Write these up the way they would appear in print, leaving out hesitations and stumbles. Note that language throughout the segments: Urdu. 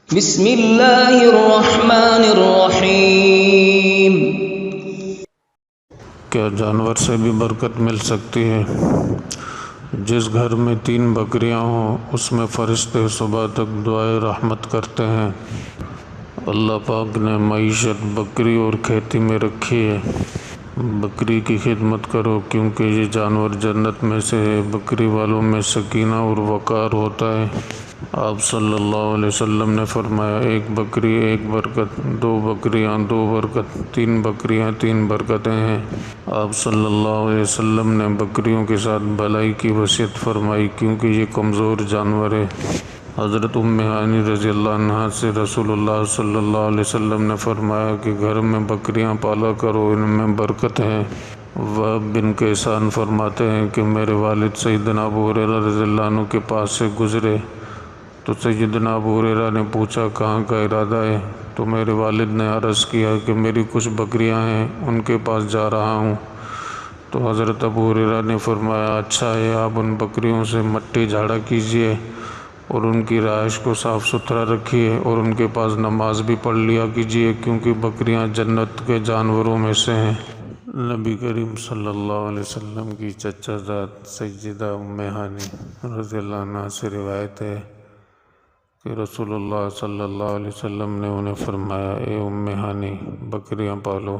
بسم اللہ الرحمن الرحیم۔ کیا جانور سے بھی برکت مل سکتی ہے؟ جس گھر میں 3 بکریاں ہوں اس میں فرشتے صبح تک دعائے رحمت کرتے ہیں۔ اللہ پاک نے معیشت بکری اور کھیتی میں رکھی ہے۔ بکری کی خدمت کرو کیونکہ یہ جانور جنت میں سے ہے۔ بکری والوں میں سکینہ اور وقار ہوتا ہے۔ آپ صلی اللہ علیہ وسلم نے فرمایا، 1 بکری 1 برکت، 2 بکریاں 2 برکت، 3 بکریاں 3 برکتیں ہیں۔ آپ صلی اللہ علیہ وسلم نے بکریوں کے ساتھ بھلائی کی وصیت فرمائی کیونکہ یہ کمزور جانور ہے۔ حضرت ام ہانی رضی اللہ عنہا سے رسول اللہ صلی اللہ علیہ وسلم نے فرمایا کہ گھر میں بکریاں پالا کرو، ان میں برکت ہے۔ وہب بن کیسان فرماتے ہیں کہ میرے والد سیدنا ابو ہریرہ رضی اللہ عنہ کے پاس سے گزرے تو سیدنا ابو ہریرہ نے پوچھا کہاں کا ارادہ ہے؟ تو میرے والد نے عرض کیا کہ میری کچھ بکریاں ہیں، ان کے پاس جا رہا ہوں۔ تو حضرت ابو ہریرہ نے فرمایا، اچھا ہے، آپ ان بکریوں سے مٹی جھاڑا کیجئے اور ان کی رہائش کو صاف ستھرا رکھیے اور ان کے پاس نماز بھی پڑھ لیا کیجئے کیونکہ بکریاں جنت کے جانوروں میں سے ہیں۔ نبی کریم صلی اللہ علیہ وسلم کی چچا زاد سیدہ ام ہانی رضی اللہ عنہا سے روایت ہے کہ رسول اللہ صلی اللہ علیہ وسلم نے انہیں فرمایا، اے ام ہانی، بکریاں پالو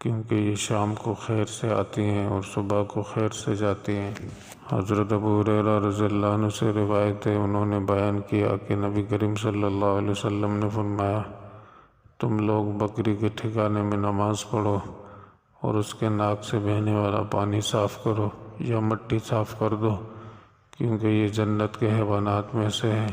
کیونکہ یہ شام کو خیر سے آتی ہیں اور صبح کو خیر سے جاتی ہیں۔ حضرت ابو ہریرہ رضی اللہ عنہ سے روایت ہے، انہوں نے بیان کیا کہ نبی کریم صلی اللہ علیہ وسلم نے فرمایا، تم لوگ بکری کے ٹھکانے میں نماز پڑھو اور اس کے ناک سے بہنے والا پانی صاف کرو یا مٹی صاف کر دو کیونکہ یہ جنت کے حیوانات میں سے ہے۔